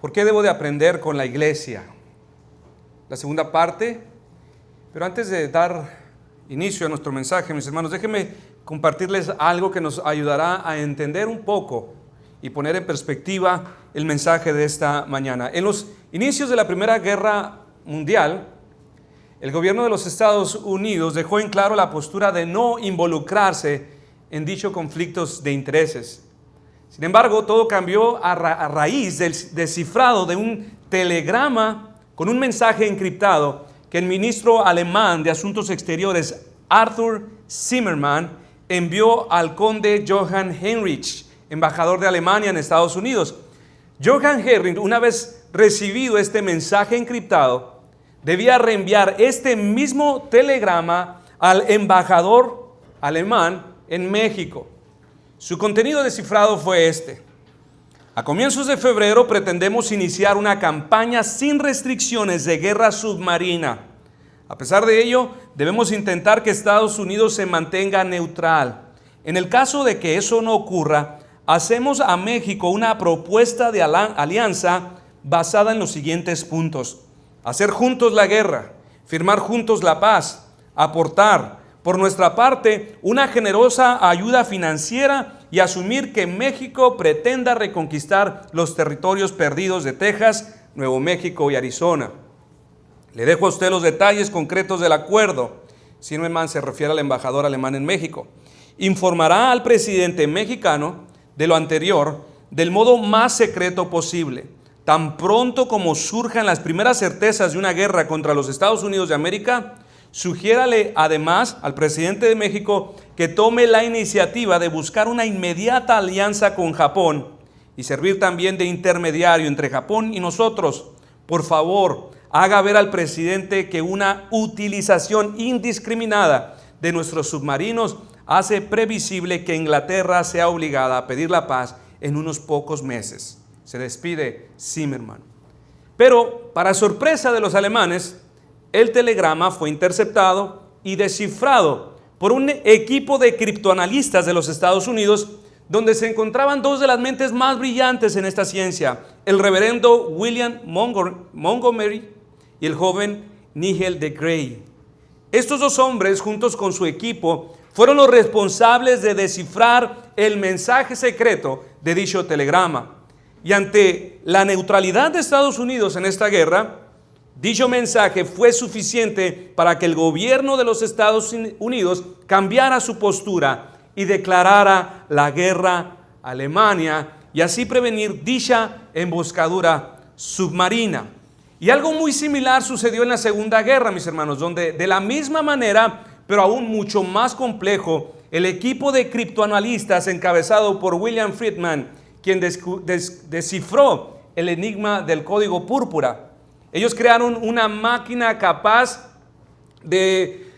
¿Por qué debo de aprender con la iglesia? La segunda parte. Pero antes de dar inicio a nuestro mensaje, mis hermanos, déjenme compartirles algo que nos ayudará a entender un poco y poner en perspectiva el mensaje de esta mañana. En los inicios de la Primera Guerra Mundial, el gobierno de los Estados Unidos dejó en claro la postura de no involucrarse en dichos conflictos de intereses. Sin embargo, todo cambió a raíz del descifrado de un telegrama con un mensaje encriptado que el ministro alemán de Asuntos Exteriores, Arthur Zimmermann, envió al conde Johann Heinrich, embajador de Alemania en Estados Unidos. Johann Heinrich, una vez recibido este mensaje encriptado, debía reenviar este mismo telegrama al embajador alemán en México. Su contenido descifrado fue este: a comienzos de febrero pretendemos iniciar una campaña sin restricciones de guerra submarina. A pesar de ello, debemos intentar que Estados Unidos se mantenga neutral. En el caso de que eso no ocurra, hacemos a México una propuesta de alianza basada en los siguientes puntos: hacer juntos la guerra, firmar juntos la paz, aportar por nuestra parte una generosa ayuda financiera y asumir que México pretenda reconquistar los territorios perdidos de Texas, Nuevo México y Arizona. Le dejo a usted los detalles concretos del acuerdo. Zimmermann se refiere al embajador alemán en México. Informará al presidente mexicano de lo anterior del modo más secreto posible. Tan pronto como surjan las primeras certezas de una guerra contra los Estados Unidos de América, sugiérale además al presidente de México que tome la iniciativa de buscar una inmediata alianza con Japón y servir también de intermediario entre Japón y nosotros. Por favor, haga ver al presidente que una utilización indiscriminada de nuestros submarinos hace previsible que Inglaterra sea obligada a pedir la paz en unos pocos meses. Se despide Zimmermann. Pero, para sorpresa de los alemanes, el telegrama fue interceptado y descifrado por un equipo de criptoanalistas de los Estados Unidos, donde se encontraban dos de las mentes más brillantes en esta ciencia, el reverendo William Montgomery y el joven Nigel de Grey. Estos dos hombres, juntos con su equipo, fueron los responsables de descifrar el mensaje secreto de dicho telegrama. Y ante la neutralidad de Estados Unidos en esta guerra, dicho mensaje fue suficiente para que el gobierno de los Estados Unidos cambiara su postura y declarara la guerra a Alemania y así prevenir dicha emboscadura submarina. Y algo muy similar sucedió en la Segunda Guerra, mis hermanos, donde de la misma manera, pero aún mucho más complejo, el equipo de criptoanalistas encabezado por William Friedman, quien descifró el enigma del código púrpura. Ellos crearon una máquina capaz de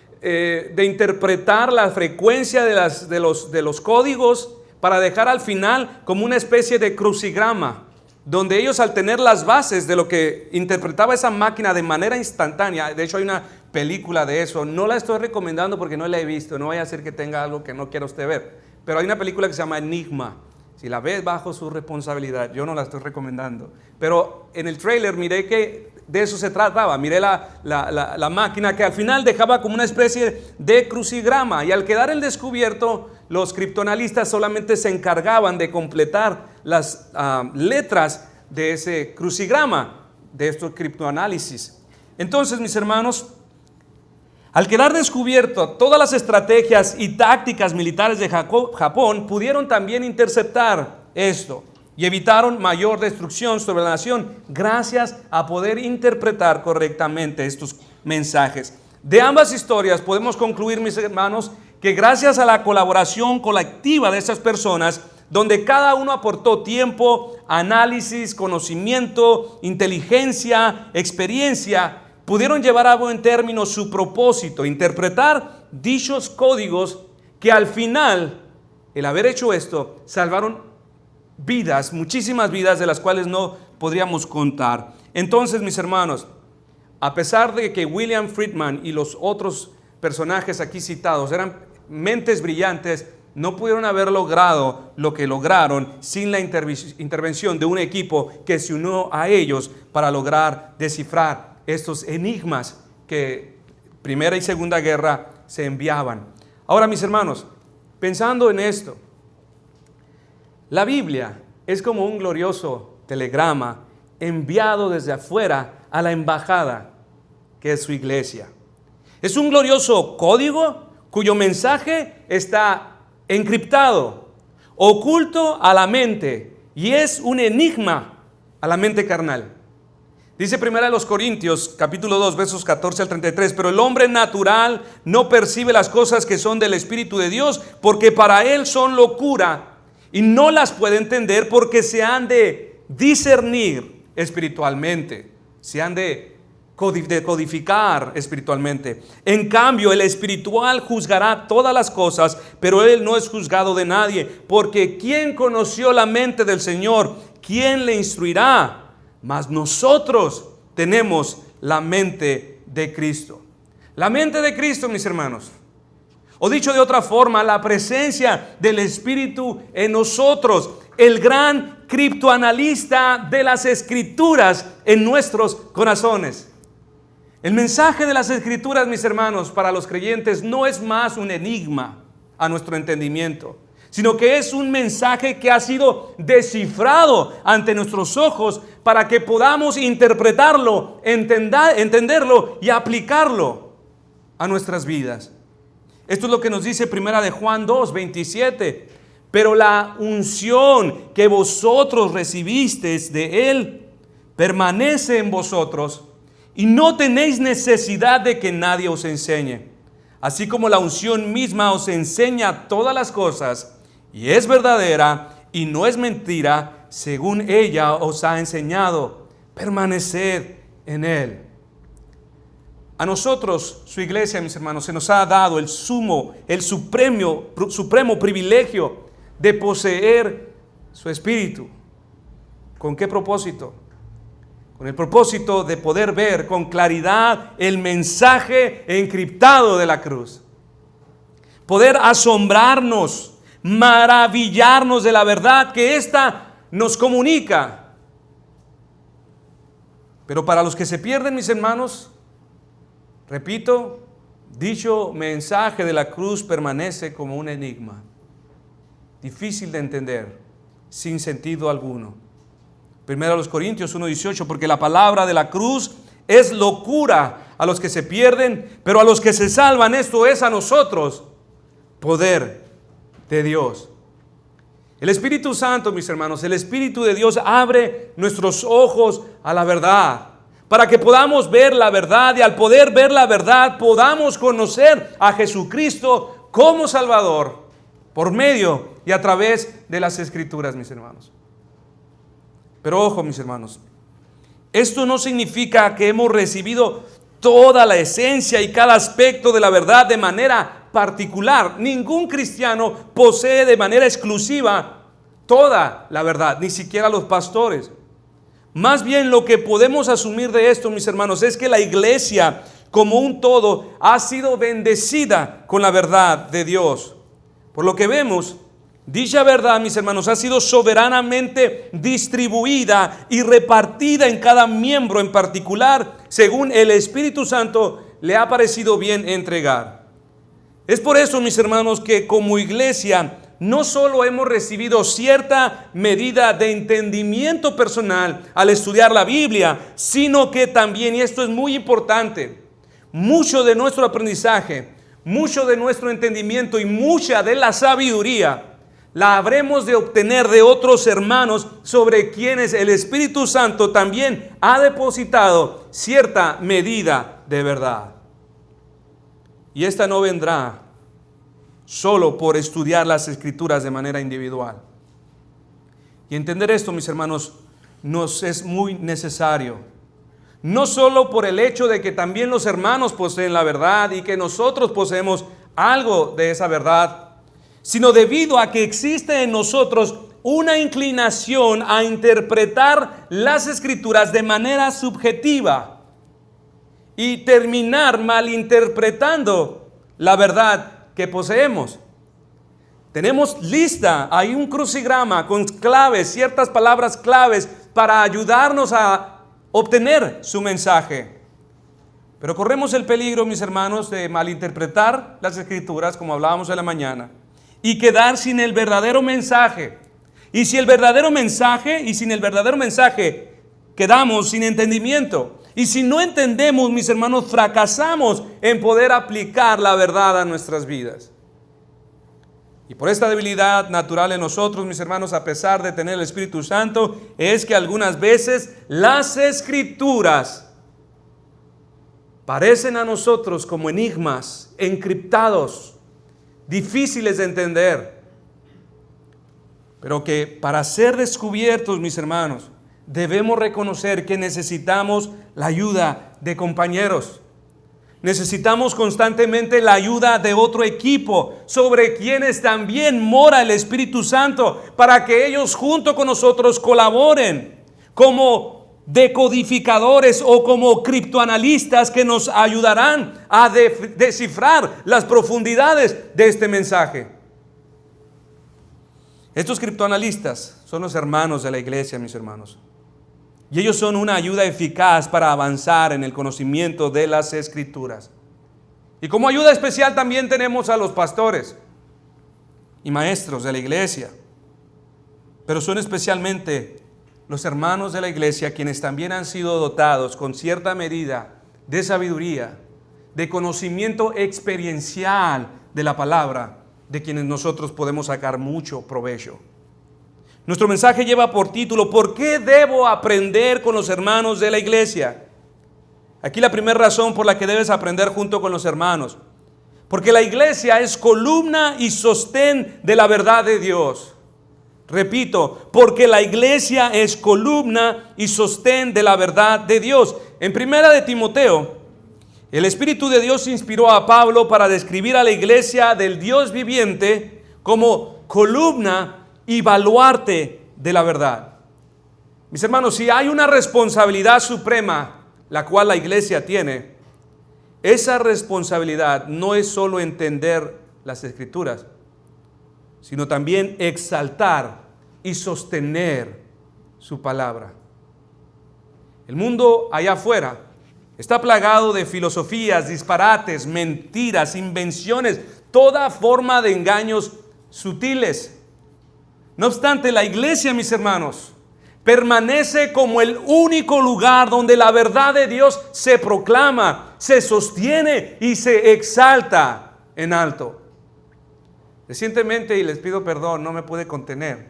interpretar la frecuencia de los códigos para dejar al final como una especie de crucigrama, donde ellos, al tener las bases de lo que interpretaba esa máquina de manera instantánea, de hecho hay una película de eso, no la estoy recomendando porque no la he visto, no vaya a ser que tenga algo que no quiera usted ver, pero hay una película que se llama Enigma. Si la ves, bajo su responsabilidad, yo no la estoy recomendando, pero en el tráiler miré que de eso se trataba. Miré la máquina que al final dejaba como una especie de crucigrama, y al quedar el descubierto, los criptoanalistas solamente se encargaban de completar las letras de ese crucigrama, de estos criptoanálisis. Entonces, mis hermanos, al quedar descubierto todas las estrategias y tácticas militares de Japón, pudieron también interceptar esto y evitaron mayor destrucción sobre la nación gracias a poder interpretar correctamente estos mensajes. De ambas historias podemos concluir, mis hermanos, que gracias a la colaboración colectiva de esas personas, donde cada uno aportó tiempo, análisis, conocimiento, inteligencia, experiencia, pudieron llevar a buen término su propósito, interpretar dichos códigos que al final, el haber hecho esto, salvaron vidas, muchísimas vidas de las cuales no podríamos contar. Entonces, mis hermanos, a pesar de que William Friedman y los otros personajes aquí citados eran mentes brillantes, no pudieron haber logrado lo que lograron sin la intervención de un equipo que se unió a ellos para lograr descifrar estos enigmas que Primera y Segunda Guerra se enviaban. Ahora, mis hermanos, pensando en esto, la Biblia es como un glorioso telegrama enviado desde afuera a la embajada que es su iglesia. Es un glorioso código cuyo mensaje está encriptado, oculto a la mente, y es un enigma a la mente carnal. Dice 1 Corintios capítulo 2 versos 14 al 33, pero el hombre natural no percibe las cosas que son del Espíritu de Dios, porque para él son locura, y no las puede entender porque se han de discernir espiritualmente, se han de codificar espiritualmente. En cambio, el espiritual juzgará todas las cosas, pero él no es juzgado de nadie, porque ¿quién conoció la mente del Señor? ¿Quién le instruirá? Mas nosotros tenemos la mente de Cristo. La mente de Cristo, mis hermanos. O dicho de otra forma, la presencia del Espíritu en nosotros, el gran criptoanalista de las Escrituras en nuestros corazones. El mensaje de las Escrituras, mis hermanos, para los creyentes no es más un enigma a nuestro entendimiento, sino que es un mensaje que ha sido descifrado ante nuestros ojos para que podamos interpretarlo, entenderlo y aplicarlo a nuestras vidas. Esto es lo que nos dice 1 de Juan 2, 27. Pero la unción que vosotros recibisteis de Él permanece en vosotros, y no tenéis necesidad de que nadie os enseñe. Así como la unción misma os enseña todas las cosas, y es verdadera y no es mentira, según ella os ha enseñado, permaneced en Él. A nosotros, su iglesia, mis hermanos, se nos ha dado el supremo privilegio de poseer su Espíritu. ¿Con qué propósito? Con el propósito de poder ver con claridad el mensaje encriptado de la cruz. Poder asombrarnos, maravillarnos de la verdad que ésta nos comunica. Pero para los que se pierden, mis hermanos, repito, dicho mensaje de la cruz permanece como un enigma, difícil de entender, sin sentido alguno. 1 Corintios 1:18, porque la palabra de la cruz es locura a los que se pierden, pero a los que se salvan, esto es a nosotros, poder de Dios. El Espíritu Santo, mis hermanos, el Espíritu de Dios abre nuestros ojos a la verdad, para que podamos ver la verdad, y al poder ver la verdad podamos conocer a Jesucristo como Salvador por medio y a través de las Escrituras, mis hermanos. Pero ojo, mis hermanos, esto no significa que hemos recibido toda la esencia y cada aspecto de la verdad de manera particular. Ningún cristiano posee de manera exclusiva toda la verdad, ni siquiera los pastores. Más bien, lo que podemos asumir de esto, mis hermanos, es que la iglesia como un todo ha sido bendecida con la verdad de Dios. Por lo que vemos, dicha verdad, mis hermanos, ha sido soberanamente distribuida y repartida en cada miembro en particular, según el Espíritu Santo le ha parecido bien entregar. Es por eso, mis hermanos, que como iglesia no solo hemos recibido cierta medida de entendimiento personal al estudiar la Biblia, sino que también, y esto es muy importante, mucho de nuestro aprendizaje, mucho de nuestro entendimiento y mucha de la sabiduría la habremos de obtener de otros hermanos sobre quienes el Espíritu Santo también ha depositado cierta medida de verdad. Y esta no vendrá solo por estudiar las Escrituras de manera individual. Y entender esto, mis hermanos, nos es muy necesario. No solo por el hecho de que también los hermanos poseen la verdad y que nosotros poseemos algo de esa verdad, sino debido a que existe en nosotros una inclinación a interpretar las Escrituras de manera subjetiva y terminar malinterpretando la verdad que poseemos. Tenemos lista ahí un crucigrama con claves, ciertas palabras claves para ayudarnos a obtener su mensaje. Pero corremos el peligro, mis hermanos, de malinterpretar las Escrituras, como hablábamos en la mañana, y quedar sin el verdadero mensaje. Y sin el verdadero mensaje quedamos sin entendimiento. Y si no entendemos, mis hermanos, fracasamos en poder aplicar la verdad a nuestras vidas. Y por esta debilidad natural en nosotros, mis hermanos, a pesar de tener el Espíritu Santo, es que algunas veces las Escrituras parecen a nosotros como enigmas encriptados, difíciles de entender, pero que para ser descubiertos, mis hermanos, debemos reconocer que necesitamos la ayuda de compañeros. Necesitamos constantemente la ayuda de otro equipo sobre quienes también mora el Espíritu Santo, para que ellos junto con nosotros colaboren como decodificadores o como criptoanalistas que nos ayudarán a descifrar las profundidades de este mensaje. Estos criptoanalistas son los hermanos de la iglesia, mis hermanos. Y ellos son una ayuda eficaz para avanzar en el conocimiento de las Escrituras. Y como ayuda especial también tenemos a los pastores y maestros de la iglesia. Pero son especialmente los hermanos de la iglesia quienes también han sido dotados con cierta medida de sabiduría, de conocimiento experiencial de la palabra, de quienes nosotros podemos sacar mucho provecho. Nuestro mensaje lleva por título: ¿por qué debo aprender con los hermanos de la iglesia? Aquí la primera razón por la que debes aprender junto con los hermanos: porque la iglesia es columna y sostén de la verdad de Dios. Repito, porque la iglesia es columna y sostén de la verdad de Dios. En primera de Timoteo, el Espíritu de Dios inspiró a Pablo para describir a la iglesia del Dios viviente como columna y baluarte de la verdad. Mis hermanos, si hay una responsabilidad suprema la cual la iglesia tiene, esa responsabilidad no es solo entender las Escrituras, sino también exaltar y sostener su palabra. El mundo allá afuera está plagado de filosofías, disparates, mentiras, invenciones, toda forma de engaños sutiles. No obstante, la iglesia, mis hermanos, permanece como el único lugar donde la verdad de Dios se proclama, se sostiene y se exalta en alto. Recientemente, y les pido perdón, no me pude contener,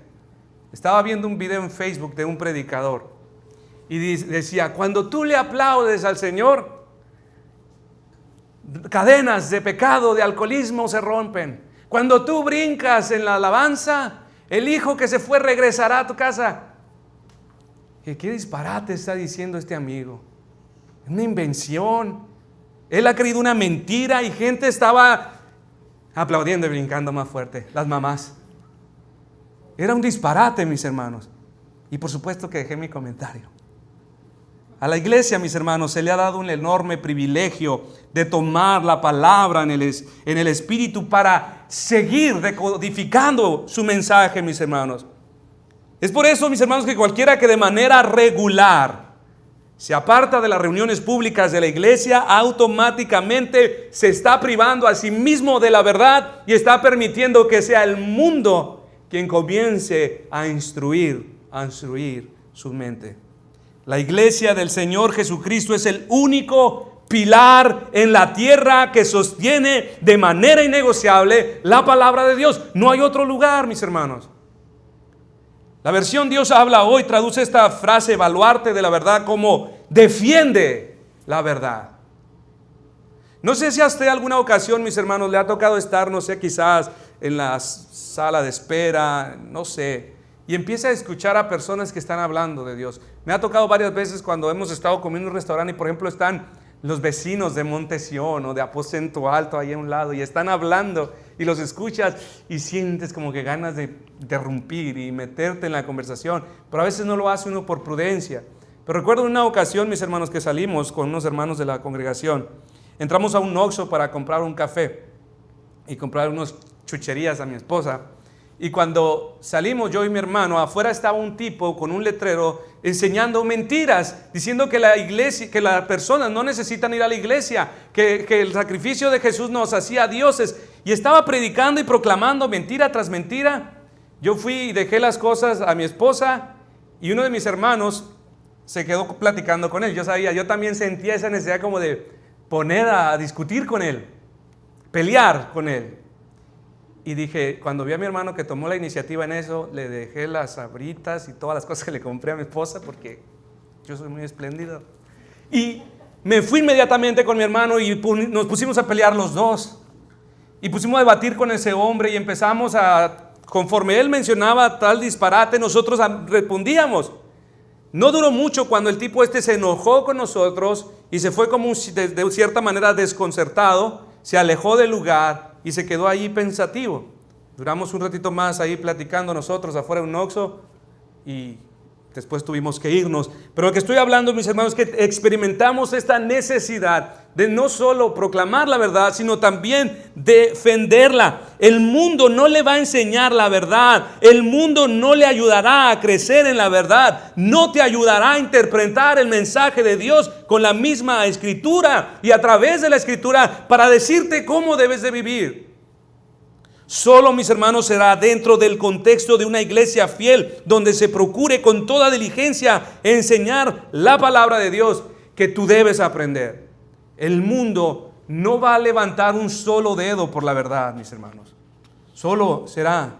estaba viendo un video en Facebook de un predicador y decía: cuando tú le aplaudes al Señor, cadenas de pecado, de alcoholismo se rompen. Cuando tú brincas en la alabanza, el hijo que se fue regresará a tu casa. ¿Qué disparate está diciendo este amigo? Una invención. Él ha creído una mentira y gente estaba aplaudiendo y brincando más fuerte. Las mamás. Era un disparate, mis hermanos. Y por supuesto que dejé mi comentario. A la iglesia, mis hermanos, se le ha dado un enorme privilegio de tomar la palabra en el Espíritu para seguir decodificando su mensaje, mis hermanos. Es por eso, mis hermanos, que cualquiera que de manera regular se aparta de las reuniones públicas de la iglesia, automáticamente se está privando a sí mismo de la verdad y está permitiendo que sea el mundo quien comience a instruir su mente. La iglesia del Señor Jesucristo es el único pilar en la tierra que sostiene de manera innegociable la palabra de Dios. No hay otro lugar, mis hermanos. La versión Dios habla hoy traduce esta frase baluarte de la verdad como defiende la verdad. No sé si a usted alguna ocasión, mis hermanos, le ha tocado estar, no sé, quizás en la sala de espera, no sé, y empieza a escuchar a personas que están hablando de Dios. Me ha tocado varias veces cuando hemos estado comiendo en un restaurante y por ejemplo están los vecinos de Monte Sión o de Aposento Alto ahí a un lado y están hablando y los escuchas y sientes como que ganas de interrumpir y meterte en la conversación, pero a veces no lo hace uno por prudencia. Pero recuerdo una ocasión, mis hermanos, que salimos con unos hermanos de la congregación. Entramos a un Oxxo para comprar un café y comprar unas chucherías a mi esposa. Y cuando salimos, yo y mi hermano, afuera estaba un tipo con un letrero enseñando mentiras, diciendo que la iglesia, que las personas no necesitan ir a la iglesia, que el sacrificio de Jesús nos hacía dioses. Y estaba predicando y proclamando mentira tras mentira. Yo fui y dejé las cosas a mi esposa y uno de mis hermanos se quedó platicando con él. Yo también sentía esa necesidad como de poner a discutir con él, pelear con él. Y dije, cuando vi a mi hermano que tomó la iniciativa en eso, le dejé las sabritas y todas las cosas que le compré a mi esposa, porque yo soy muy espléndido. Y me fui inmediatamente con mi hermano y nos pusimos a pelear los dos. Y pusimos a debatir con ese hombre y empezamos conforme él mencionaba tal disparate, nosotros respondíamos. No duró mucho cuando el tipo se enojó con nosotros y se fue como de cierta manera desconcertado, se alejó del lugar y se quedó allí pensativo. Duramos un ratito más ahí platicando nosotros afuera de un Oxxo y después tuvimos que irnos. Pero lo que estoy hablando, mis hermanos, es que experimentamos esta necesidad de no solo proclamar la verdad, sino también defenderla. El mundo no le va a enseñar la verdad. El mundo no le ayudará a crecer en la verdad. No te ayudará a interpretar el mensaje de Dios con la misma escritura y a través de la escritura para decirte cómo debes de vivir. Solo, mis hermanos, será dentro del contexto de una iglesia fiel, donde se procure con toda diligencia enseñar la palabra de Dios, que tú debes aprender. El mundo no va a levantar un solo dedo por la verdad, mis hermanos. Solo será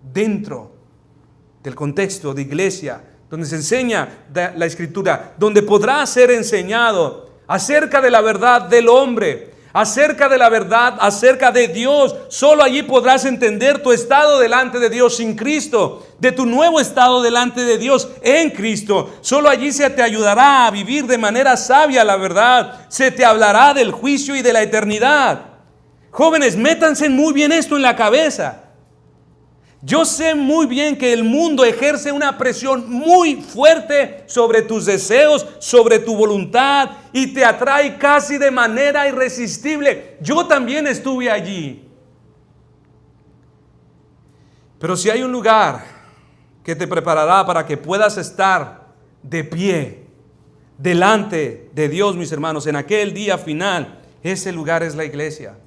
dentro del contexto de iglesia, donde se enseña la escritura, donde podrá ser enseñado acerca de la verdad del hombre, acerca de la verdad, acerca de Dios. Solo allí podrás entender tu estado delante de Dios sin Cristo, de tu nuevo estado delante de Dios en Cristo. Solo allí se te ayudará a vivir de manera sabia la verdad. Se te hablará del juicio y de la eternidad. Jóvenes, métanse muy bien esto en la cabeza. Yo sé muy bien que el mundo ejerce una presión muy fuerte sobre tus deseos, sobre tu voluntad, y te atrae casi de manera irresistible. Yo también estuve allí. Pero si hay un lugar que te preparará para que puedas estar de pie delante de Dios, mis hermanos, en aquel día final, ese lugar es la iglesia.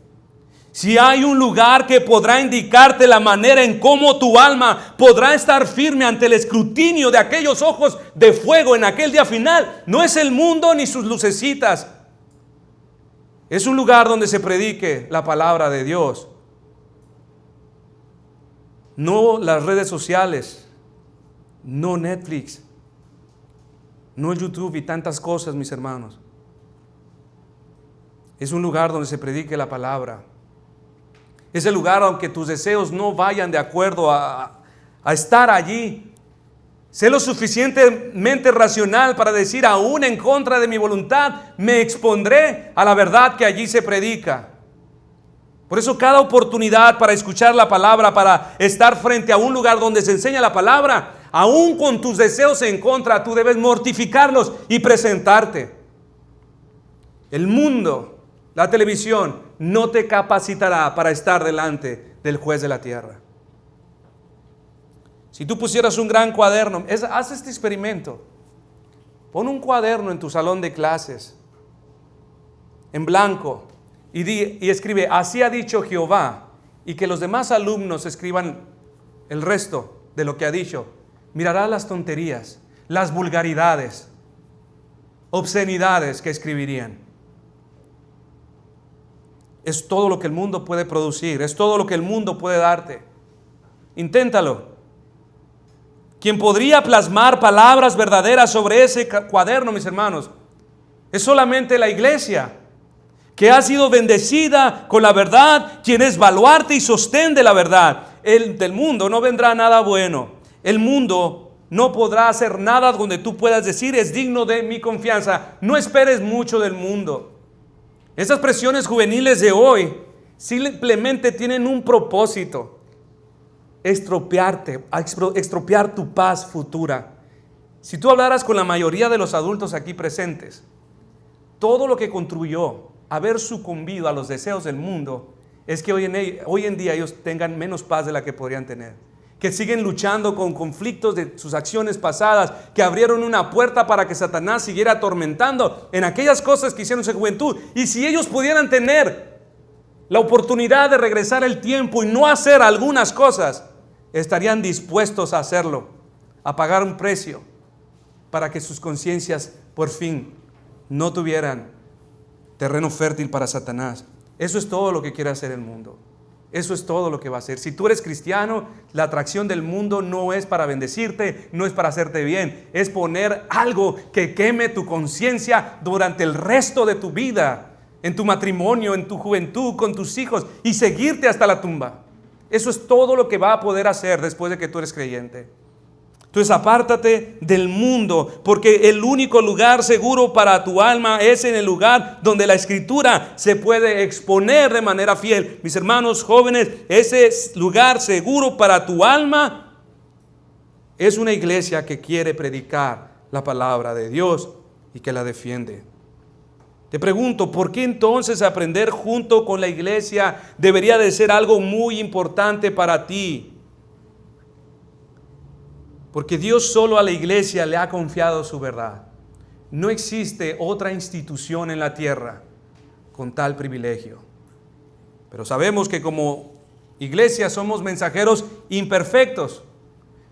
Si hay un lugar que podrá indicarte la manera en cómo tu alma podrá estar firme ante el escrutinio de aquellos ojos de fuego en aquel día final, no es el mundo ni sus lucecitas. Es un lugar donde se predique la palabra de Dios. No las redes sociales, no Netflix, no YouTube y tantas cosas, mis hermanos. Es un lugar donde se predique la palabra. Es el lugar aunque tus deseos no vayan de acuerdo a estar allí. Sé lo suficientemente racional para decir, aún en contra de mi voluntad, me expondré a la verdad que allí se predica. Por eso cada oportunidad para escuchar la palabra, para estar frente a un lugar donde se enseña la palabra, aún con tus deseos en contra, tú debes mortificarlos y presentarte. El mundo, la televisión, no te capacitará para estar delante del juez de la tierra. Si tú pusieras un gran cuaderno, haz este experimento. Pon un cuaderno en tu salón de clases, en blanco, y escribe, así ha dicho Jehová, y que los demás alumnos escriban el resto de lo que ha dicho. Mirarás las tonterías, las vulgaridades, obscenidades que escribirían. Es todo lo que el mundo puede producir, es todo lo que el mundo puede darte. Inténtalo. Quien podría plasmar palabras verdaderas sobre ese cuaderno, mis hermanos, es solamente la iglesia, que ha sido bendecida con la verdad, quien es baluarte y sostén de la verdad. Del mundo no vendrá nada bueno. El mundo no podrá hacer nada donde tú puedas decir, es digno de mi confianza. No esperes mucho del mundo. Esas presiones juveniles de hoy simplemente tienen un propósito: extropiar tu paz futura. Si tú hablaras con la mayoría de los adultos aquí presentes, todo lo que contribuyó a haber sucumbido a los deseos del mundo es que hoy en día ellos tengan menos paz de la que podrían tener. que siguen luchando con conflictos de sus acciones pasadas, que abrieron una puerta para que Satanás siguiera atormentando en aquellas cosas que hicieron en su juventud. Y si ellos pudieran tener la oportunidad de regresar el tiempo y no hacer algunas cosas, estarían dispuestos a hacerlo, a pagar un precio para que sus conciencias por fin no tuvieran terreno fértil para Satanás. Eso es todo lo que quiere hacer el mundo. Eso es todo lo que va a hacer. Si tú eres cristiano, la atracción del mundo no es para bendecirte, no es para hacerte bien, es poner algo que queme tu conciencia durante el resto de tu vida, en tu matrimonio, en tu juventud, con tus hijos, y seguirte hasta la tumba. Eso es todo lo que va a poder hacer después de que tú eres creyente. Entonces apártate del mundo, porque el único lugar seguro para tu alma es en el lugar donde la Escritura se puede exponer de manera fiel. Mis hermanos jóvenes, ese lugar seguro para tu alma es una iglesia que quiere predicar la palabra de Dios y que la defiende. Te pregunto, ¿por qué entonces aprender junto con la iglesia debería de ser algo muy importante para ti? Porque Dios solo a la iglesia le ha confiado su verdad. No existe otra institución en la tierra con tal privilegio. Pero sabemos que como iglesia somos mensajeros imperfectos.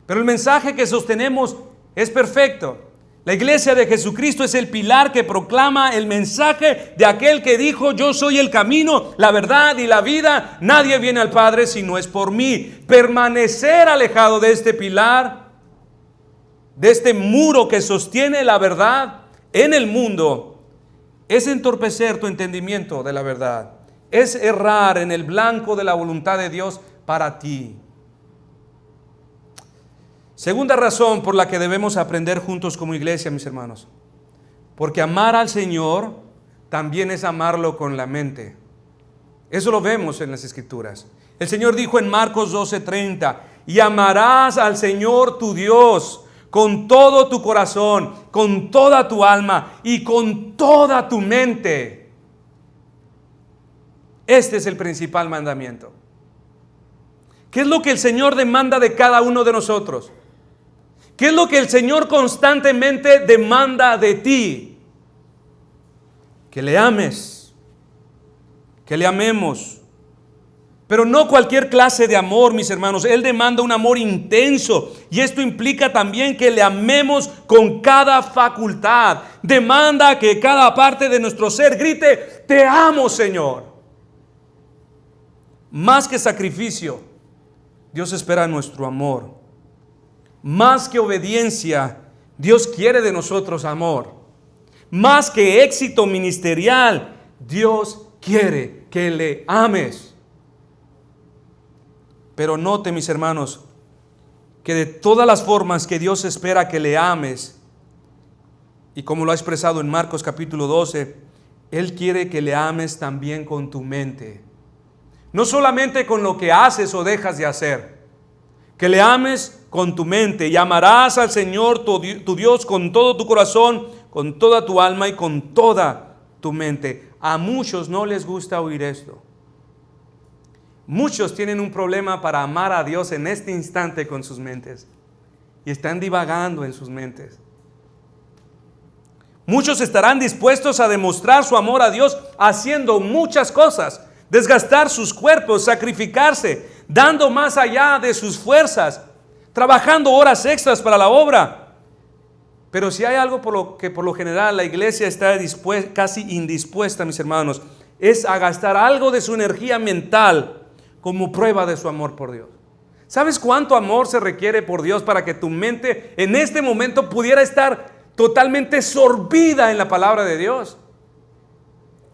Pero el mensaje que sostenemos es perfecto. La iglesia de Jesucristo es el pilar que proclama el mensaje de aquel que dijo: yo soy el camino, la verdad y la vida. Nadie viene al Padre si no es por mí. Permanecer alejado de este pilar, de este muro que sostiene la verdad en el mundo, es entorpecer tu entendimiento de la verdad. Es errar en el blanco de la voluntad de Dios para ti. Segunda razón por la que debemos aprender juntos como iglesia, mis hermanos. Porque amar al Señor también es amarlo con la mente. Eso lo vemos en las Escrituras. El Señor dijo en Marcos 12:30: y amarás al Señor tu Dios con todo tu corazón, con toda tu alma y con toda tu mente. Este es el principal mandamiento. ¿Qué es lo que el Señor demanda de cada uno de nosotros? ¿Qué es lo que el Señor constantemente demanda de ti? Que le ames, que le amemos. Pero no cualquier clase de amor, mis hermanos. Él demanda un amor intenso, y esto implica también que le amemos con cada facultad. Demanda que cada parte de nuestro ser grite: te amo, Señor. Más que sacrificio, Dios espera nuestro amor. Más que obediencia, Dios quiere de nosotros amor. Más que éxito ministerial, Dios quiere que le ames. Pero note, mis hermanos, que de todas las formas que Dios espera que le ames, y como lo ha expresado en Marcos capítulo 12, Él quiere que le ames también con tu mente. No solamente con lo que haces o dejas de hacer. Que le ames con tu mente. Y amarás al Señor tu Dios con todo tu corazón, con toda tu alma y con toda tu mente. A muchos no les gusta oír esto. Muchos tienen un problema para amar a Dios en este instante con sus mentes, y están divagando en sus mentes. Muchos estarán dispuestos a demostrar su amor a Dios haciendo muchas cosas, desgastar sus cuerpos, sacrificarse, dando más allá de sus fuerzas, trabajando horas extras para la obra. Pero si hay algo por lo general la iglesia está casi indispuesta, mis hermanos, es a gastar algo de su energía mental como prueba de su amor por Dios. ¿Sabes cuánto amor se requiere por Dios para que tu mente en este momento pudiera estar totalmente sorbida en la palabra de Dios?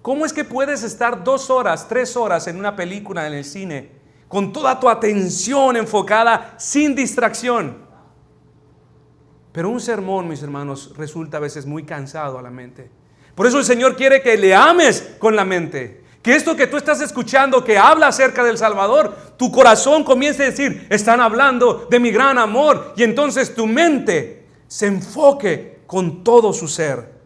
¿Cómo es que puedes estar 2 horas, 3 horas en una película en el cine con toda tu atención enfocada sin distracción? Pero un sermón, mis hermanos, resulta a veces muy cansado a la mente. Por eso el Señor quiere que le ames con la mente. Que esto que tú estás escuchando, que habla acerca del Salvador, tu corazón comience a decir: están hablando de mi gran amor. Y entonces tu mente se enfoque con todo su ser.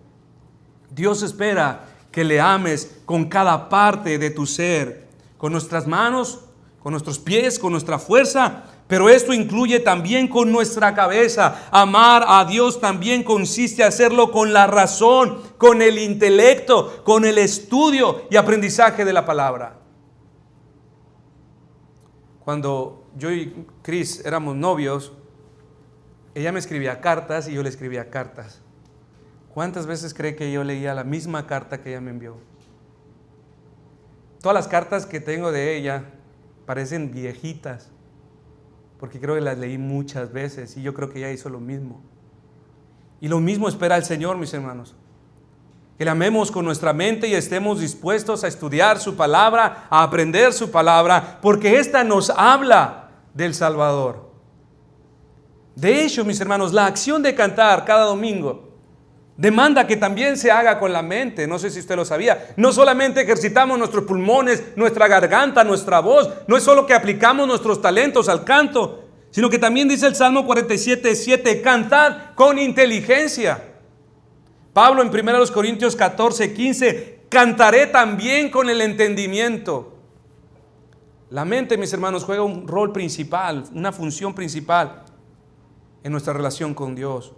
Dios espera que le ames con cada parte de tu ser. Con nuestras manos, con nuestros pies, con nuestra fuerza, Pero esto incluye también con nuestra cabeza. Amar a Dios también consiste en hacerlo con la razón, con el intelecto, con el estudio y aprendizaje de la palabra. Cuando yo y Chris éramos novios, ella me escribía cartas y yo le escribía cartas. ¿Cuántas veces cree que yo leía la misma carta que ella me envió? Todas las cartas que tengo de ella parecen viejitas, porque creo que las leí muchas veces y yo creo que ella hizo lo mismo. Y lo mismo espera el Señor, mis hermanos. Que le amemos con nuestra mente y estemos dispuestos a estudiar su palabra, a aprender su palabra, porque esta nos habla del Salvador. De hecho, mis hermanos, la acción de cantar cada domingo demanda que también se haga con la mente. No sé si usted lo sabía. No solamente ejercitamos nuestros pulmones, nuestra garganta, nuestra voz. No es solo que aplicamos nuestros talentos al canto, sino que también dice el Salmo 47:7, cantad con inteligencia. Pablo en 1 Corintios 14:15, cantaré también con el entendimiento. La mente, mis hermanos, juega un rol principal, una función principal en nuestra relación con Dios.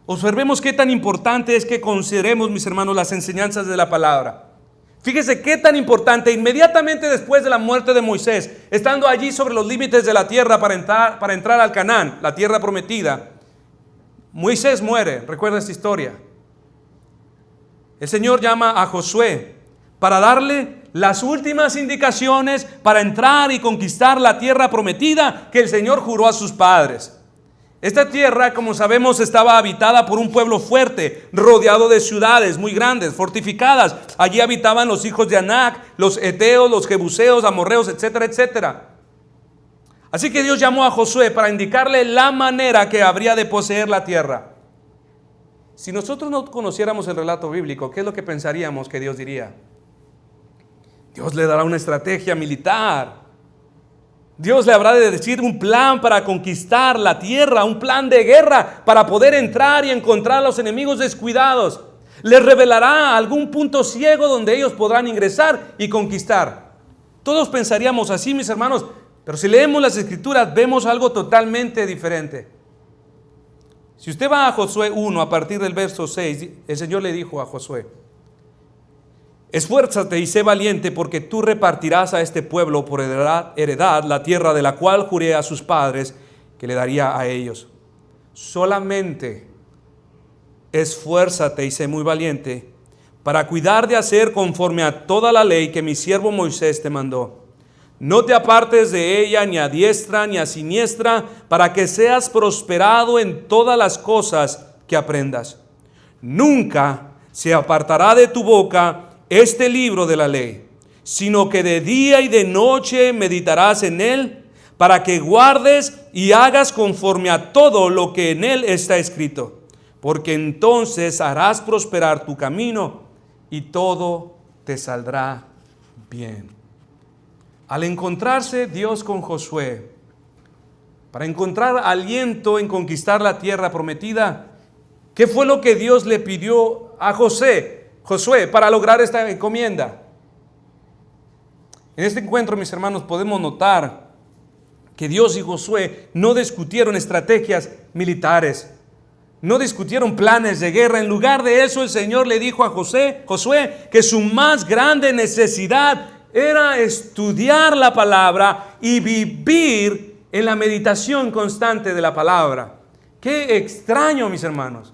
Observemos qué tan importante es que consideremos, mis hermanos, las enseñanzas de la palabra. Fíjese qué tan importante, inmediatamente después de la muerte de Moisés, estando allí sobre los límites de la tierra para entrar al Canaán, la tierra prometida, Moisés muere. ¿Recuerda esta historia? El Señor llama a Josué para darle las últimas indicaciones para entrar y conquistar la tierra prometida que el Señor juró a sus padres. Esta tierra, como sabemos, estaba habitada por un pueblo fuerte, rodeado de ciudades muy grandes, fortificadas. Allí habitaban los hijos de Anac, los heteos, los jebuseos, amorreos, etcétera, etcétera. Así que Dios llamó a Josué para indicarle la manera que habría de poseer la tierra. Si nosotros no conociéramos el relato bíblico, ¿qué es lo que pensaríamos que Dios diría? Dios le dará una estrategia militar. Dios le habrá de decir un plan para conquistar la tierra, un plan de guerra para poder entrar y encontrar a los enemigos descuidados. Les revelará algún punto ciego donde ellos podrán ingresar y conquistar. Todos pensaríamos así, mis hermanos, pero si leemos las Escrituras vemos algo totalmente diferente. Si usted va a Josué 1, a partir del verso 6, el Señor le dijo a Josué: esfuérzate y sé valiente, porque tú repartirás a este pueblo por heredad la tierra de la cual juré a sus padres que le daría a ellos. Solamente esfuérzate y sé muy valiente para cuidar de hacer conforme a toda la ley que mi siervo Moisés te mandó. No te apartes de ella ni a diestra ni a siniestra, para que seas prosperado en todas las cosas que aprendas. Nunca se apartará de tu boca este libro de la ley, sino que de día y de noche meditarás en él, para que guardes y hagas conforme a todo lo que en él está escrito, porque entonces harás prosperar tu camino y todo te saldrá bien. Al encontrarse Dios con Josué, para encontrar aliento en conquistar la tierra prometida, ¿qué fue lo que Dios le pidió a Josué para lograr esta encomienda? En este encuentro, mis hermanos, podemos notar que Dios y Josué no discutieron estrategias militares, no discutieron planes de guerra. En lugar de eso, el Señor le dijo a Josué que su más grande necesidad era estudiar la palabra y vivir en la meditación constante de la palabra. Qué extraño, mis hermanos.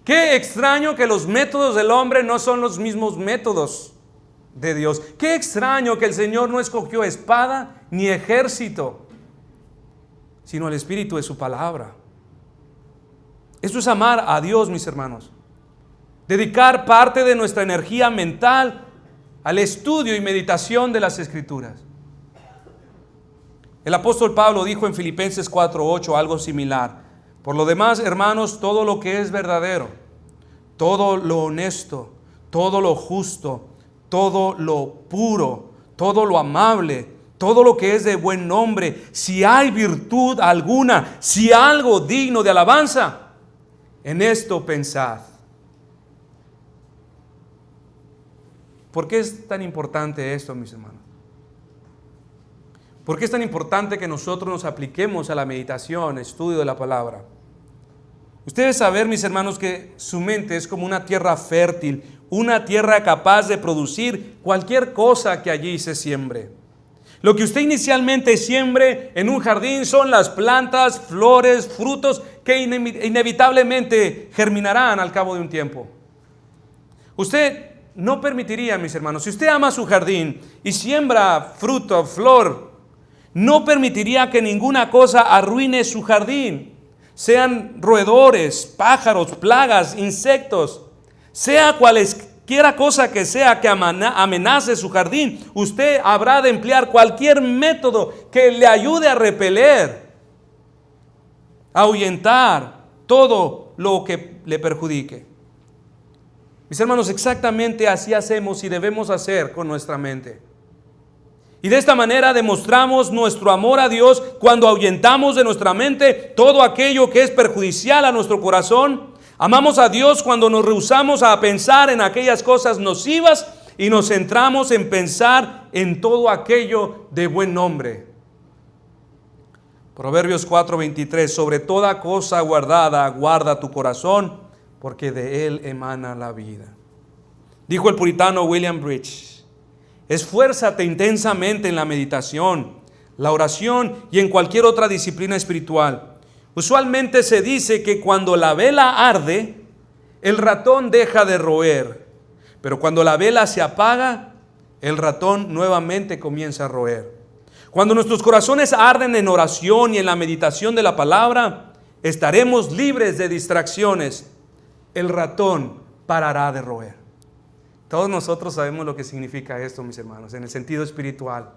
Qué extraño que los métodos del hombre no son los mismos métodos de Dios. Qué extraño que el Señor no escogió espada ni ejército, sino el espíritu de su palabra. Esto es amar a Dios, mis hermanos. Dedicar parte de nuestra energía mental al estudio y meditación de las Escrituras. El apóstol Pablo dijo en Filipenses 4:8 algo similar: por lo demás, hermanos, todo lo que es verdadero, todo lo honesto, todo lo justo, todo lo puro, todo lo amable, todo lo que es de buen nombre, si hay virtud alguna, si algo digno de alabanza, en esto pensad. ¿Por qué es tan importante esto, mis hermanos? ¿Por qué es tan importante que nosotros nos apliquemos a la meditación, estudio de la palabra? Ustedes saben, mis hermanos, que su mente es como una tierra fértil, una tierra capaz de producir cualquier cosa que allí se siembre. Lo que usted inicialmente siembre en un jardín son las plantas, flores, frutos que inevitablemente germinarán al cabo de un tiempo. Usted no permitiría, mis hermanos, si usted ama su jardín y siembra fruto, flor, no permitiría que ninguna cosa arruine su jardín. Sean roedores, pájaros, plagas, insectos, sea cualesquiera cosa que sea que amenace su jardín, usted habrá de emplear cualquier método que le ayude a repeler, a ahuyentar todo lo que le perjudique. Mis hermanos, exactamente así hacemos y debemos hacer con nuestra mente. Y de esta manera demostramos nuestro amor a Dios cuando ahuyentamos de nuestra mente todo aquello que es perjudicial a nuestro corazón. Amamos a Dios cuando nos rehusamos a pensar en aquellas cosas nocivas y nos centramos en pensar en todo aquello de buen nombre. Proverbios 4:23, sobre toda cosa guardada, guarda tu corazón, porque de él emana la vida. Dijo el puritano William Bridge: esfuérzate intensamente en la meditación, la oración y en cualquier otra disciplina espiritual. Usualmente se dice que cuando la vela arde, el ratón deja de roer, pero cuando la vela se apaga, el ratón nuevamente comienza a roer. Cuando nuestros corazones arden en oración y en la meditación de la palabra, estaremos libres de distracciones. El ratón parará de roer. Todos nosotros sabemos lo que significa esto, mis hermanos, en el sentido espiritual.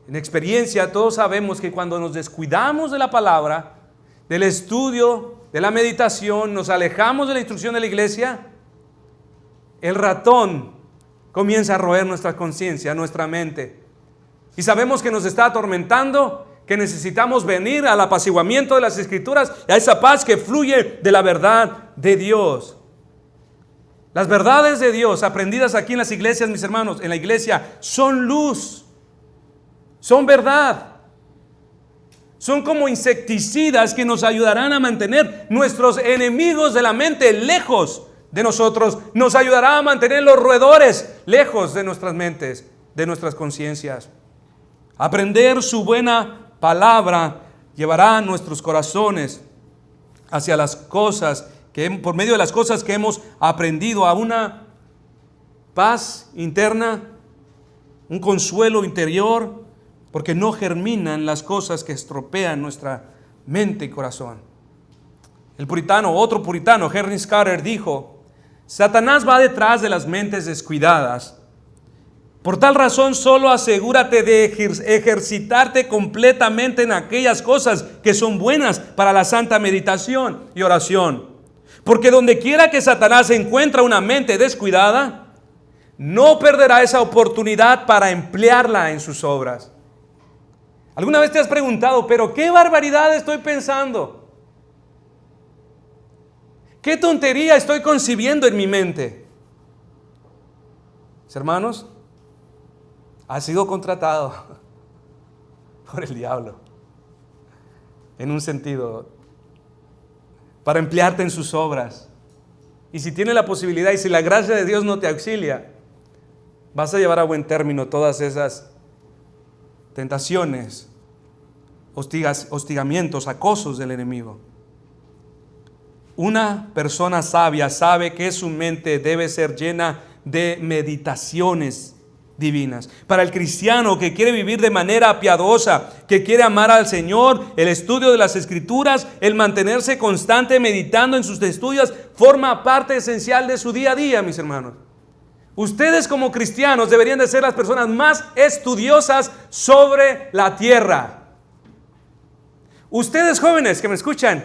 En experiencia, todos sabemos que cuando nos descuidamos de la palabra, del estudio, de la meditación, nos alejamos de la instrucción de la iglesia, el ratón comienza a roer nuestra conciencia, nuestra mente. Y sabemos que nos está atormentando, que necesitamos venir al apaciguamiento de las Escrituras, a esa paz que fluye de la verdad de Dios. Las verdades de Dios aprendidas aquí en las iglesias, mis hermanos, en la iglesia, son luz, son verdad. Son como insecticidas que nos ayudarán a mantener nuestros enemigos de la mente lejos de nosotros. Nos ayudará a mantener los roedores lejos de nuestras mentes, de nuestras conciencias. Aprender su buena palabra llevará nuestros corazones hacia las cosas que, por medio de las cosas que hemos aprendido, a una paz interna, un consuelo interior, porque no germinan las cosas que estropean nuestra mente y corazón. Otro puritano, Henry Scudder, dijo: Satanás va detrás de las mentes descuidadas. Por tal razón, solo asegúrate de ejercitarte completamente en aquellas cosas que son buenas para la santa meditación y oración. Porque donde quiera que Satanás encuentra una mente descuidada, no perderá esa oportunidad para emplearla en sus obras. ¿Alguna vez te has preguntado, pero qué barbaridad estoy pensando? ¿Qué tontería estoy concibiendo en mi mente? Mis hermanos, has sido contratado por el diablo, en un sentido, para emplearte en sus obras. Y si tienes la posibilidad y si la gracia de Dios no te auxilia, vas a llevar a buen término todas esas tentaciones, hostigamientos, acosos del enemigo. Una persona sabia sabe que su mente debe ser llena de meditaciones divinas. Para el cristiano que quiere vivir de manera piadosa, que quiere amar al Señor, el estudio de las Escrituras, el mantenerse constante meditando en sus estudios, forma parte esencial de su día a día, mis hermanos. Ustedes como cristianos deberían de ser las personas más estudiosas sobre la tierra. Ustedes jóvenes que me escuchan,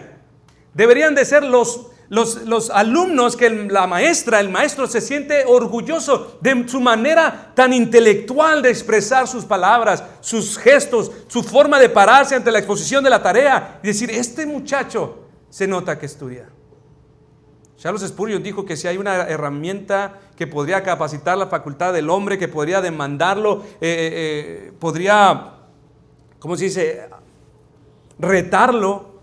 deberían de ser los alumnos que la maestra, el maestro se siente orgulloso de su manera tan intelectual de expresar sus palabras, sus gestos, su forma de pararse ante la exposición de la tarea y decir: este muchacho se nota que estudia. Charles Spurgeon dijo que si hay una herramienta que podría capacitar la facultad del hombre, que podría demandarlo, podría ¿cómo se dice? Retarlo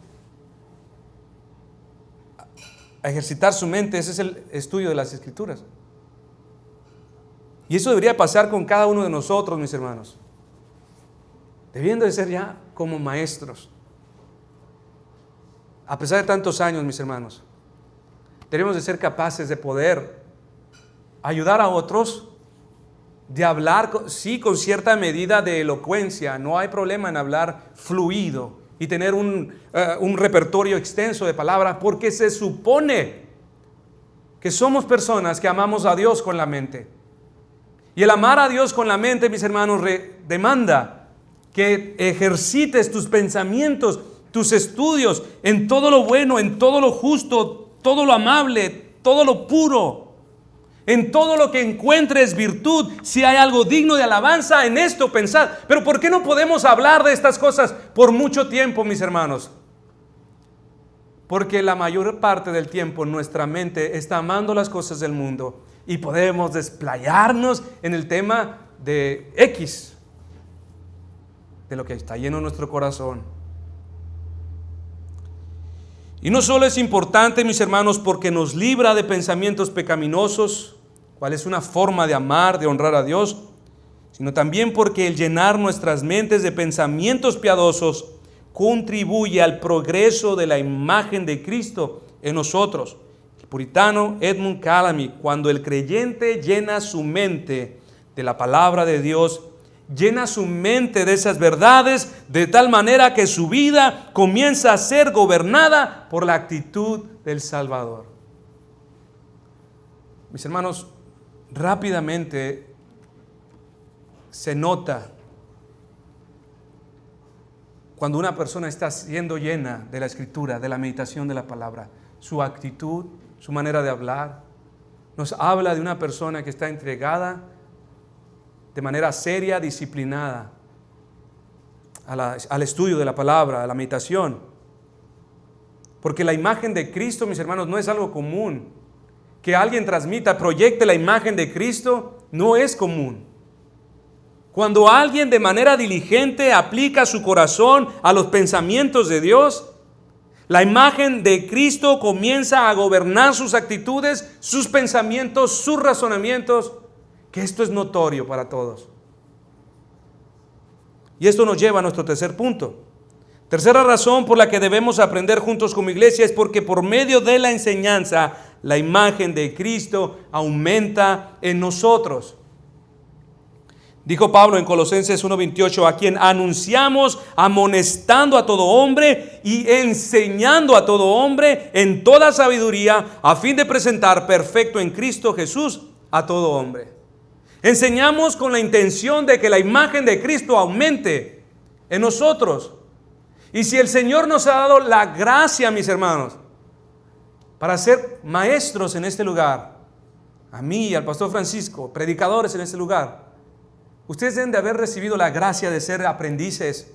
a ejercitar su mente. Ese es el estudio de las Escrituras. Y eso debería pasar con cada uno de nosotros, mis hermanos. Debiendo de ser ya como maestros. A pesar de tantos años, mis hermanos, debemos de ser capaces de poder ayudar a otros, de hablar, sí, con cierta medida de elocuencia. No hay problema en hablar fluido y tener un repertorio extenso de palabras, porque se supone que somos personas que amamos a Dios con la mente. Y el amar a Dios con la mente, mis hermanos, demanda que ejercites tus pensamientos, tus estudios en todo lo bueno, en todo lo justo, todo lo amable, todo lo puro, en todo lo que encuentres virtud. Si hay algo digno de alabanza, en esto pensad. Pero ¿por qué no podemos hablar de estas cosas por mucho tiempo, mis hermanos? Porque la mayor parte del tiempo nuestra mente está amando las cosas del mundo y podemos desplayarnos en el tema de X, de lo que está lleno nuestro corazón. Y no solo es importante, mis hermanos, porque nos libra de pensamientos pecaminosos, cuál es una forma de amar, de honrar a Dios, sino también porque el llenar nuestras mentes de pensamientos piadosos contribuye al progreso de la imagen de Cristo en nosotros. El puritano Edmund Calamy: cuando el creyente llena su mente de la palabra de Dios, llena su mente de esas verdades de tal manera que su vida comienza a ser gobernada por la actitud del Salvador. Mis hermanos, rápidamente se nota cuando una persona está siendo llena de la Escritura, de la meditación de la palabra. Su actitud, su manera de hablar, nos habla de una persona que está entregada de manera seria, disciplinada al estudio de la palabra, a la meditación. Porque la imagen de Cristo, mis hermanos, no es algo común. Que alguien transmita, proyecte la imagen de Cristo, no es común. Cuando alguien de manera diligente aplica su corazón a los pensamientos de Dios, la imagen de Cristo comienza a gobernar sus actitudes, sus pensamientos, sus razonamientos, que esto es notorio para todos. Y esto nos lleva a nuestro tercer punto. Tercera razón por la que debemos aprender juntos como iglesia es porque por medio de la enseñanza, la imagen de Cristo aumenta en nosotros. Dijo Pablo en Colosenses 1:28: a quien anunciamos amonestando a todo hombre y enseñando a todo hombre en toda sabiduría, a fin de presentar perfecto en Cristo Jesús a todo hombre. Enseñamos con la intención de que la imagen de Cristo aumente en nosotros. Y si el Señor nos ha dado la gracia, mis hermanos, para ser maestros en este lugar, a mí y al pastor Francisco, predicadores en este lugar, ustedes deben de haber recibido la gracia de ser aprendices,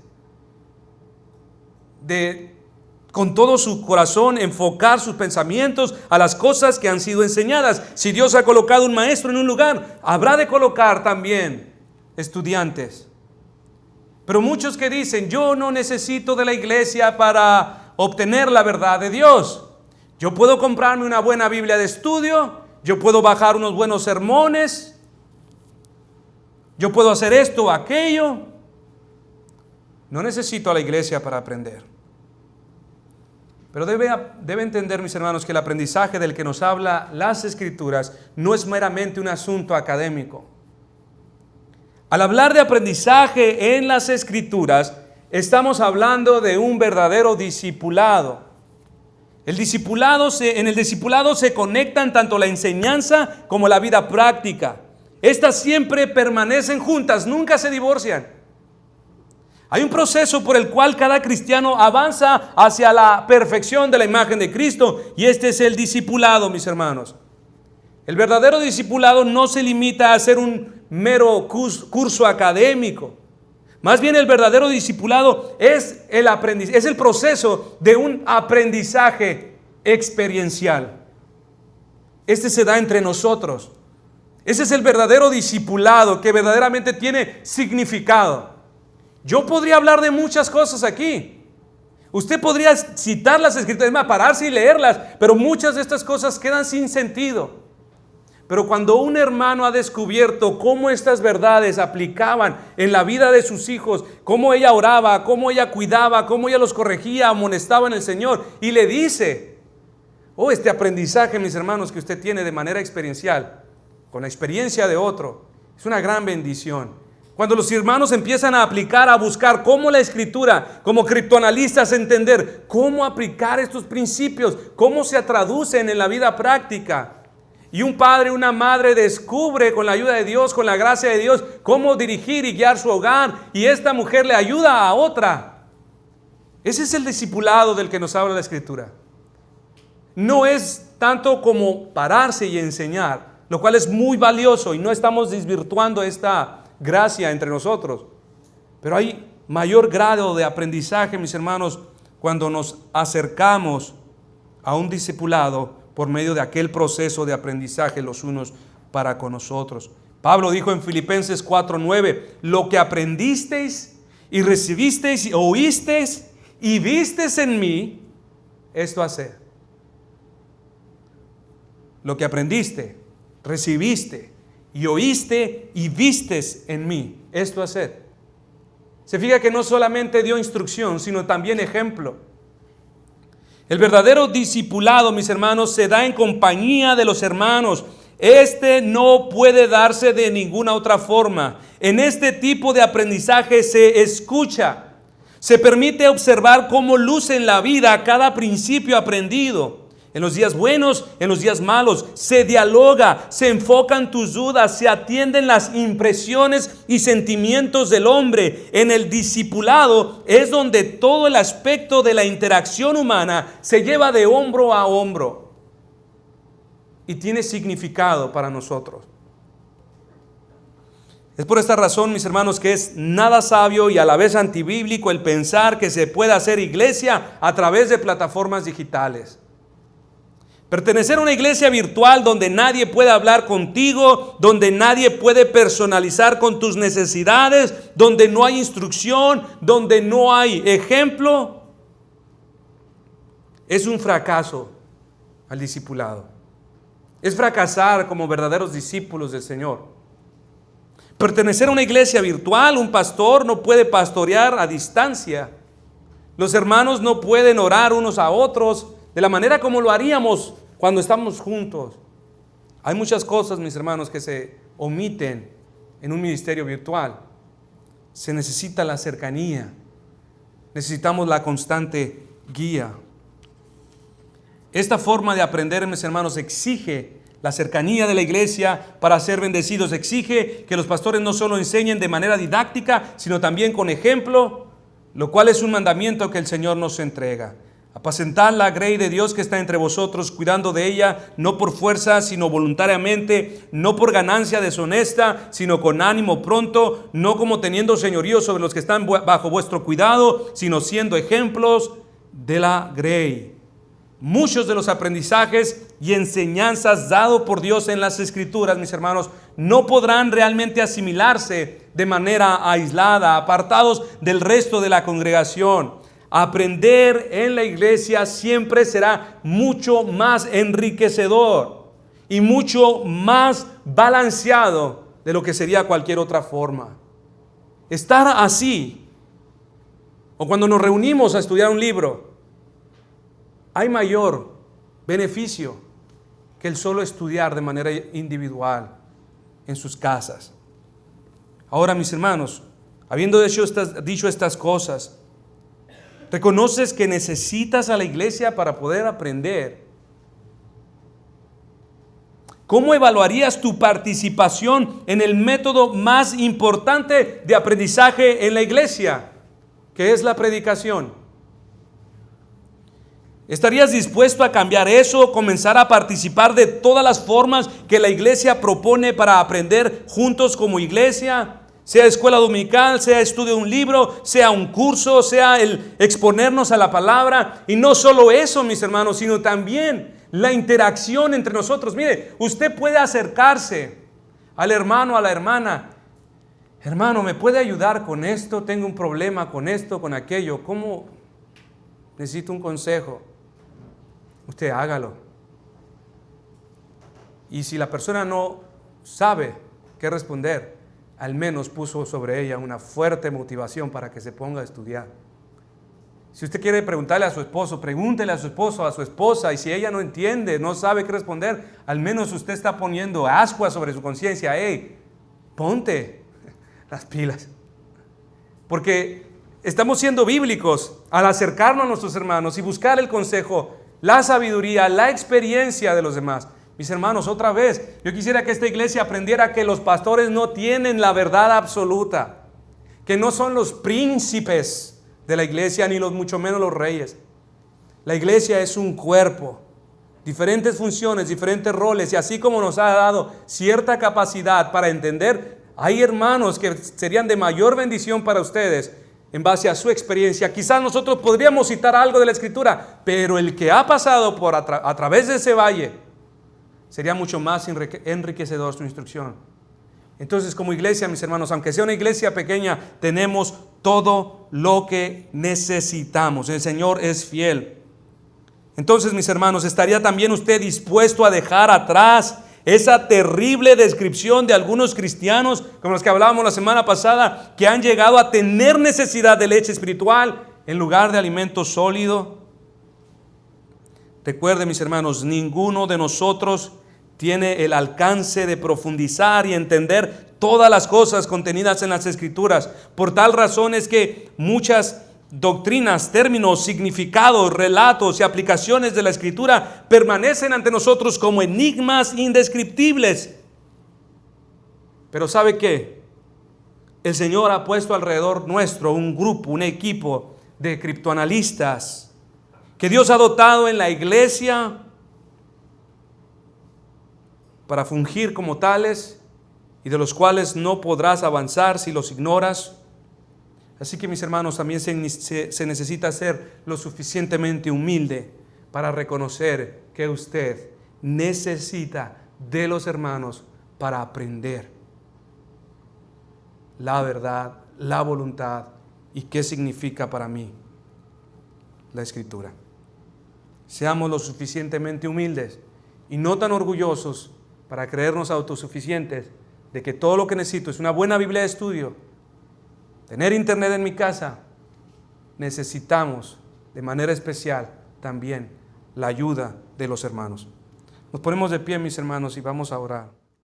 de con todo su corazón enfocar sus pensamientos a las cosas que han sido enseñadas. Si Dios ha colocado un maestro en un lugar, habrá de colocar también estudiantes. Pero muchos que dicen: yo no necesito de la iglesia para obtener la verdad de Dios. Yo puedo comprarme una buena Biblia de estudio, yo puedo bajar unos buenos sermones, yo puedo hacer esto o aquello. No necesito a la iglesia para aprender. Pero debe entender, mis hermanos, que el aprendizaje del que nos habla las Escrituras no es meramente un asunto académico. Al hablar de aprendizaje en las Escrituras, estamos hablando de un verdadero discipulado. En el discipulado se conectan tanto la enseñanza como la vida práctica. Estas siempre permanecen juntas, nunca se divorcian. Hay un proceso por el cual cada cristiano avanza hacia la perfección de la imagen de Cristo, y este es el discipulado, mis hermanos. El verdadero discipulado no se limita a ser un mero curso académico. Más bien, el verdadero discipulado es el proceso de un aprendizaje experiencial. Este se da entre nosotros. Ese es el verdadero discipulado que verdaderamente tiene significado. Yo podría hablar de muchas cosas aquí. Usted podría citar las escrituras, pararse y leerlas, pero muchas de estas cosas quedan sin sentido. Pero cuando un hermano ha descubierto cómo estas verdades aplicaban en la vida de sus hijos, cómo ella oraba, cómo ella cuidaba, cómo ella los corregía, amonestaba en el Señor, y le dice, este aprendizaje, mis hermanos, que usted tiene de manera experiencial, con la experiencia de otro, es una gran bendición. Cuando los hermanos empiezan a aplicar, a buscar cómo la Escritura, como criptoanalistas, entender cómo aplicar estos principios, cómo se traducen en la vida práctica. Y un padre, una madre descubre con la ayuda de Dios, con la gracia de Dios, cómo dirigir y guiar su hogar. Y esta mujer le ayuda a otra. Ese es el discipulado del que nos habla la Escritura. No es tanto como pararse y enseñar, lo cual es muy valioso y no estamos desvirtuando esta gracia entre nosotros. Pero hay mayor grado de aprendizaje, mis hermanos, cuando nos acercamos a un discipulado por medio de aquel proceso de aprendizaje los unos para con nosotros. Pablo dijo en Filipenses 4:9, lo que aprendisteis y recibisteis y oísteis y visteis en mí, esto haced. Lo que aprendiste, recibiste y oíste y vistes en mí, esto haced. Se fija que no solamente dio instrucción, sino también ejemplo. El verdadero discipulado, mis hermanos, se da en compañía de los hermanos. Este no puede darse de ninguna otra forma. En este tipo de aprendizaje se escucha, se permite observar cómo luce en la vida cada principio aprendido. En los días buenos, en los días malos, se dialoga, se enfocan tus dudas, se atienden las impresiones y sentimientos del hombre. En el discipulado es donde todo el aspecto de la interacción humana se lleva de hombro a hombro y tiene significado para nosotros. Es por esta razón, mis hermanos, que es nada sabio y a la vez antibíblico el pensar que se puede hacer iglesia a través de plataformas digitales. Pertenecer a una iglesia virtual donde nadie puede hablar contigo, donde nadie puede personalizar con tus necesidades, donde no hay instrucción, donde no hay ejemplo, es un fracaso al discipulado. Es fracasar como verdaderos discípulos del Señor. Pertenecer a una iglesia virtual, un pastor no puede pastorear a distancia. Los hermanos no pueden orar unos a otros de la manera como lo haríamos cuando estamos juntos. Hay muchas cosas, mis hermanos, que se omiten en un ministerio virtual. Se necesita la cercanía. Necesitamos la constante guía. Esta forma de aprender, mis hermanos, exige la cercanía de la iglesia para ser bendecidos. Exige que los pastores no solo enseñen de manera didáctica, sino también con ejemplo, lo cual es un mandamiento que el Señor nos entrega. Apacentad la grey de Dios que está entre vosotros, cuidando de ella, no por fuerza, sino voluntariamente, no por ganancia deshonesta, sino con ánimo pronto, no como teniendo señorío sobre los que están bajo vuestro cuidado, sino siendo ejemplos de la grey. Muchos de los aprendizajes y enseñanzas dados por Dios en las Escrituras, mis hermanos, no podrán realmente asimilarse de manera aislada, apartados del resto de la congregación. Aprender en la iglesia siempre será mucho más enriquecedor y mucho más balanceado de lo que sería cualquier otra forma. Estar así, o cuando nos reunimos a estudiar un libro, hay mayor beneficio que el solo estudiar de manera individual en sus casas. Ahora, mis hermanos, habiendo dicho estas cosas, ¿reconoces que necesitas a la iglesia para poder aprender? ¿Cómo evaluarías tu participación en el método más importante de aprendizaje en la iglesia, que es la predicación? ¿Estarías dispuesto a cambiar eso, comenzar a participar de todas las formas que la iglesia propone para aprender juntos como iglesia? Sea escuela dominical, sea estudio de un libro, sea un curso, sea el exponernos a la palabra. Y no solo eso, mis hermanos, sino también la interacción entre nosotros. Mire, usted puede acercarse al hermano, a la hermana, hermano, ¿me puede ayudar con esto? Tengo un problema con esto, con aquello. ¿Cómo? Necesito un consejo. Usted hágalo. Y si la persona no sabe qué responder, al menos puso sobre ella una fuerte motivación para que se ponga a estudiar. Si usted quiere preguntarle a su esposo, pregúntele a su esposo, a su esposa, y si ella no entiende, no sabe qué responder, al menos usted está poniendo ascuas sobre su conciencia. Hey, ponte las pilas. Porque estamos siendo bíblicos al acercarnos a nuestros hermanos y buscar el consejo, la sabiduría, la experiencia de los demás. Mis hermanos, otra vez, yo quisiera que esta iglesia aprendiera que los pastores no tienen la verdad absoluta, que no son los príncipes de la iglesia, ni mucho menos los reyes. La iglesia es un cuerpo, diferentes funciones, diferentes roles, y así como nos ha dado cierta capacidad para entender, hay hermanos que serían de mayor bendición para ustedes en base a su experiencia. Quizás nosotros podríamos citar algo de la Escritura, pero el que ha pasado a través de ese valle sería mucho más enriquecedor su instrucción. Entonces, como iglesia, mis hermanos, aunque sea una iglesia pequeña, tenemos todo lo que necesitamos. El Señor es fiel. Entonces, mis hermanos, ¿estaría también usted dispuesto a dejar atrás esa terrible descripción de algunos cristianos, como los que hablábamos la semana pasada, que han llegado a tener necesidad de leche espiritual en lugar de alimento sólido? Recuerden, mis hermanos, ninguno de nosotros tiene el alcance de profundizar y entender todas las cosas contenidas en las Escrituras. Por tal razón es que muchas doctrinas, términos, significados, relatos y aplicaciones de la Escritura permanecen ante nosotros como enigmas indescriptibles. Pero ¿sabe qué? El Señor ha puesto alrededor nuestro un grupo, un equipo de criptoanalistas que Dios ha dotado en la iglesia para fungir como tales, y de los cuales no podrás avanzar si los ignoras. Así que, mis hermanos, también se necesita ser lo suficientemente humilde para reconocer que usted necesita de los hermanos para aprender la verdad, la voluntad y qué significa para mí la Escritura. Seamos lo suficientemente humildes y no tan orgullosos para creernos autosuficientes de que todo lo que necesito es una buena Biblia de estudio, tener internet en mi casa. Necesitamos de manera especial también la ayuda de los hermanos. Nos ponemos de pie, mis hermanos, y vamos a orar.